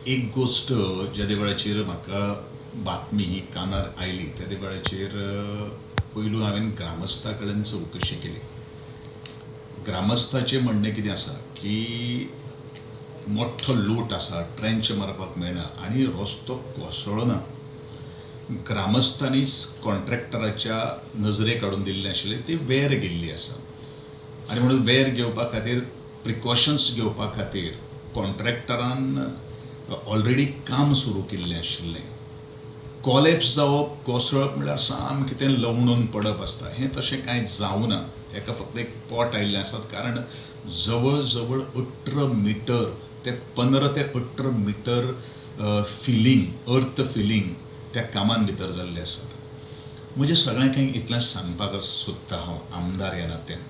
एक गोष्ट ज्या वेळाचेर म्हाका बातमी ही कानार आयली त्या वेळाचेर पयलू हांवें ग्रामस्था कडल्यान चवकशी केली. ग्रामस्थाचें म्हणणें कितें आसा की मोठो लूट आसा, ट्रेंच मारपाक मेळना आनी रस्तो कोसळना. ग्रामस्थांनीच कॉन्ट्रॅक्टराच्या नजरेक हाडून दिल्लें आशिल्लें, ती वेर गेल्ली आसा आनी म्हणून वेर घेवपा खातीर प्रिकॉशन्स घेवपा खातीर कॉन्ट्रॅक्टरान ऑलरेडी काम सुरू केल्लें आशिल्लें. कॉलेप्स जावप, कोसळप म्हणल्यार सामकें तें लवणून पडप आसता. हें तशें कांय जावं ना. हेका फक्त एक पोट आयिल्लें आसात, कारण जवळ जवळ 18 मिटर ते 15 ते 18 मिटर फिलिंग, अर्थ फिलिंग त्या कामान भितर जाल्ले आसात. म्हणजे सगळ्यांक इतलें सांगपाक सोदता हांव आमदार ह्या नात्यान,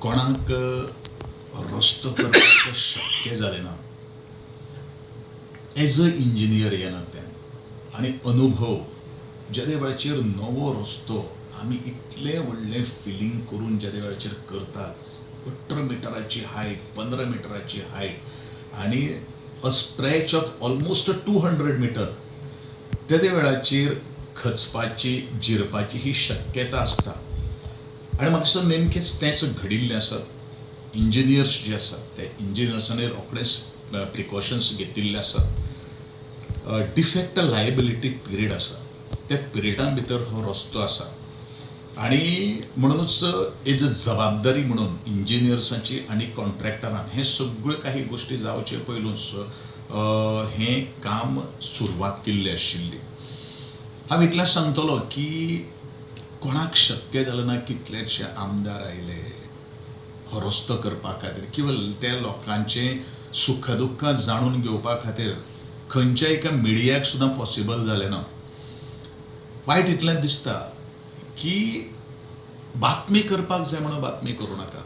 कोणाक रस्तो करपाक शक्य जालें ना एज अ इंजिनियर ह्या नात्यान, आनी अनुभव ज्या वेळाचेर नवो रस्तो आमी इतलें व्हडलें फिलिंग करून ज्या वेळाचेर करतात, 18 मिटराची हायट, 15 मिटराची हायट आनी a stretch of almost 200 metre, त्या वेळाचेर खचपाची, जिरपाची ही शक्यता आसता. आनी म्हाका दिसता नेमकेंच तेंच घडिल्लें आसा. इंजिनियर्स जे आसात ते इंजिनियर्सांनी रोखडेच प्रिकॉशन्स घेतिल्ले आसात. डिफेक्ट लायबिलिटी पिरियड आसा, त्या पिरियडान भितर हो रस्तो आसा आनी म्हणूनच एज अ जबाबदारी म्हणून इंजिनियर्सांची आनी कॉन्ट्रॅक्टरान हे सगळ्यो काही गोश्टी जावचे पयलूच हें काम सुरवात केल्ली आशिल्ली. हांव इतलें सांगतलों की कोणाक शक्य जालें ना. कितलेशे आमदार आयले हो रस्तो करपा खातीर, किंवा त्या लोकांचे सुख दुख्ख जाणून घेवपा खातीर खंयच्या एका मिडियाक सुद्दां पॉसिबल जालें ना. वायट इतलें दिसता की बातमी करपाक जाय म्हणून बातमी करूं नाका.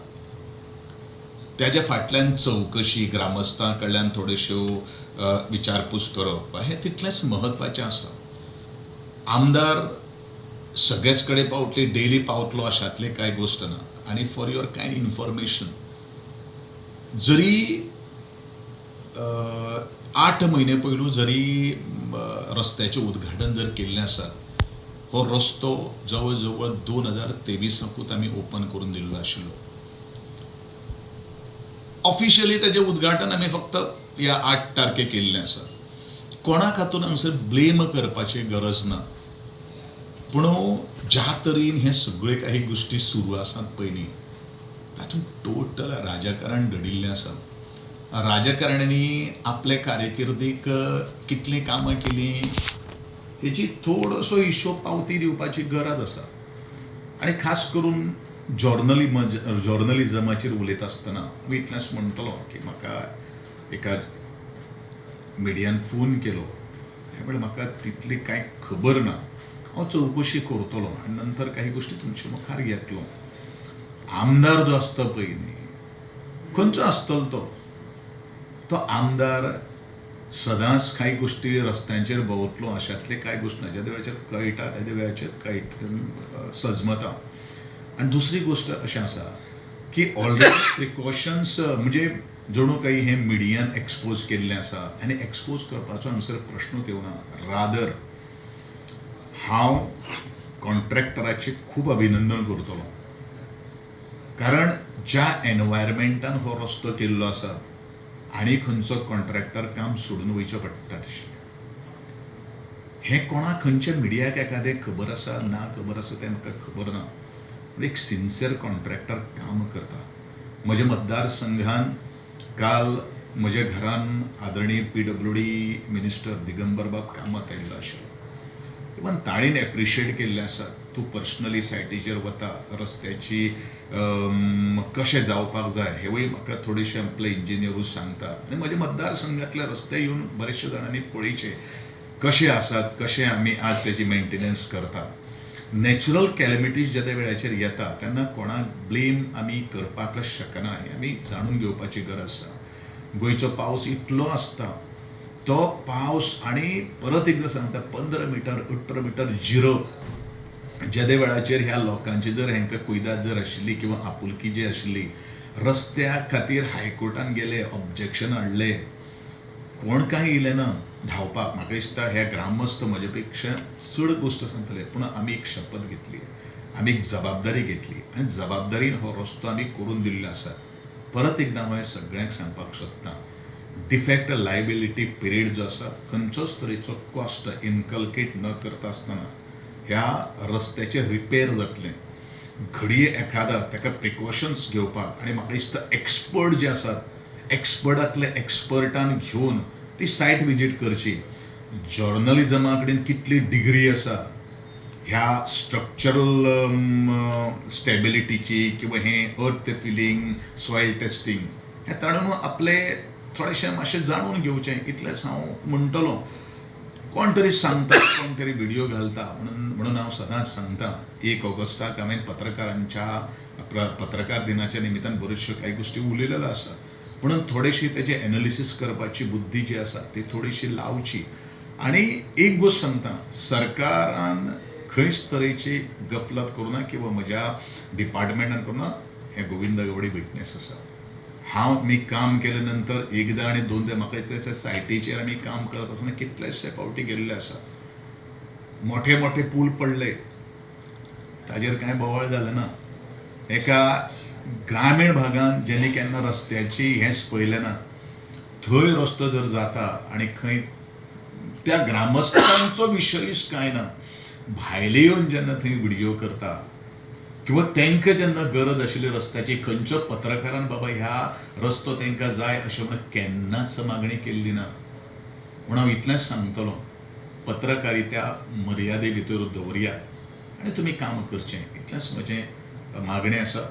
त्याच्या फाटल्यान चवकशी, ग्रामस्थां कडल्यान थोड्योश्यो विचारपूस करप हें तितलेंच म्हत्वाचें आसा. आमदार सगळेच कडेन पावतली, डेली पावतलो अशातली कांय गोश्ट ना. आनी फॉर युअर कायंड इन्फॉर्मेशन, जरी 8 म्हयने पयलू जरी रस्त्याचें उद्घाटन जर केल्लें आसा, हो रस्तो जवळ जवळ 2023 आमी ओपन करून दिल्लो आशिल्लो. ऑफिशियली तेजें उद्घाटन आमी फक्त ह्या 8 तारखेक केल्लें आसा. कोणाक हातून हांगसर ब्लेम करपाची गरज ना. पूण ज्या तरेन हे सगळे काही गोश्टी सुरू आसात पयलीं, तातूंत टोटल राजकारण घडिल्लें आसा. राजकारण्यांनी आपले कारकिर्दीक कितलीं कामां केलीं हेची थोडोसो हिशोब पावती दिवपाची गरज आसा. आनी खास करून जर्नलिजमाचेर उलयता आसतना हांव इतलेंच म्हणटलों की म्हाका एका मिडियान फोन केलो. ह्या वेळार म्हाका तितली कांय खबर ना. हांव चवकशी करतलों आनी नंतर काही गोश्टी तुमचे मुखार येतलो. आमदार जो आसता पळय न्ही, खंयचो आसतलो तो आमदार सदांच कांय गोश्टी रस्त्यांचेर भोंवतलो अशातले कांय गोश्ट ना. ज्या वेळाचेर कळटा त्या वेळाचेर सजमता. आनी दुसरी गोश्ट अशें आसा की ऑलरेडी प्रिकॉशन्स म्हणजे जणू काही हें मिडियान एक्सपोज केल्लें आसा आनी एक्सपोज करपाचो हांगसर प्रश्नूच येवना. रादर हांव कॉन्ट्रॅक्टराचें खूब अभिनंदन करतलों, कारण ज्या एनवायरमेंटान हो रस्तो केल्लो आसा आनी खंयचो कॉन्ट्रॅक्टर काम सोडून वयचो पडटा तशें. हें कोणाक खंयच्या मिडियाक एकादें खबर आसा ना खबर आसा तें म्हाका खबर ना. एक सिन्सियर कॉन्ट्रॅक्टर काम करता. म्हज्या मतदारसंघान काल म्हज्या घरान आदरणीय PWD मिनिस्टर दिगंबर बाब कामत आयिल्लो आशिल्लो. इवन ताणीन एप्रिशिएट केल्लें आसा. तूं पर्सनली सायटीचेर वता, रस्त्याची कशें जावपाक जाय हेवूय म्हाका थोडेशे आपले इंजिनियरूच सांगता. आनी म्हज्या मतदारसंघातले रस्ते येवन बरेचशे जाणांनी पळयचे कशे आसात, कशें आमी आज तेजी मेंटेनन्स करतात. नॅचरल कॅलॅमिटीज ज्या वेळाचेर येता तेन्ना कोणाक ब्लेम आमी करपाकच शकना. हें आमी जाणून घेवपाची गरज आसा. गोंयचो पावस इतलो आसता, तो पावस आनी परत एकदां सांगता 15 मिटर 18 मिटर जिरप ज्या वेळाचेर ह्या लोकांची जर हांकां कुयदाद जर आशिल्ली किंवा आपुलकी जी आशिल्ली, रस्त्या खातीर हायकोर्टान गेले, ऑब्जेक्शन हाडले, कोण काय येयलें ना धांवपाक. म्हाका दिसता हे ग्रामस्थ म्हजे पेक्षा चड गोश्ट सांगतले. पूण आमी एक शपथ घेतली, आमी एक जबाबदारी घेतली आनी जबाबदारीन हो रस्तो आमी करून दिल्लो आसा. परत एकदां हांव सगळ्यांक सांगपाक सोदतां, डिफॅक्ट लायबिलिटी पिरियड जो आसा, खंयचोच तरेचो कॉस्ट इनकल्केट न करता आसतना ह्या रस्त्याचें रिपेर जातलें. घडये एखादा ताका प्रिकॉशन्स घेवपाक आनी म्हाका दिसता एक्सपर्ट जे आसात, एक्सपर्टांतले एक्सपर्टान घेवन ती सायट विजीट करची. जर्नलिजमा कडेन कितली डिग्री आसा ह्या स्ट्रक्चरल स्टॅबिलिटीची किंवा हे अर्थ फिलिंग, सॉयल टेस्टिंग हे ताणून आपले थोडेशें मातशें जाणून घेवचें इतलेंच हांव म्हणटलों. कोण तरी सांगता, कोण तरी व्हिडिओ घालता म्हणून हांव सदांच सांगतां, 1 ऑगस्टाक हांवें पत्रकार दिनाच्या निमित्तान बऱ्योचश्यो कांय गोश्टी उलयलेल्यो आसा. म्हणून थोडेशी तेजें एनालिसीस करपाची बुद्धी जी आसा ती थोडीशी लावची. आनी एक गोश्ट सांगता, सरकारान खंयच तरेची गफलत करूं ना किंवा म्हज्या डिपार्टमेंटान करूं ना. हे गोविंद गावडे विटनेस आसा. मी काम केले नंतर एकदा आणि दोनदा म्हाका त्या सायटीचेर आमी काम करत आसतना कितलेशे फावटी गेल्ले आसा. मोठे मोठे पूल पडले, ताजेर कांय बोवाळ जालें ना. एका ग्रामीण भागांत जेणे केन्ना रस्त्याची हेंच पळयलें ना, थंय रस्तो जर जाता आनी खंय त्या ग्रामस्थांचो विशयच कांय ना, भायले येवन जेन्ना थंय व्हिडिओ करता किंवा तांकां जेन्ना गरज आशिल्ली रस्त्याची, खंयच्या पत्रकारान बाबा ह्या रस्तो तांकां जाय अशें म्हणून केन्नाच मागणी केल्ली ना. म्हणून हांव इतलेंच सांगतलों, पत्रकारिता मर्यादे भितर दवरया आनी तुमी काम करचें, इतलेंच म्हजें मागणें आसा.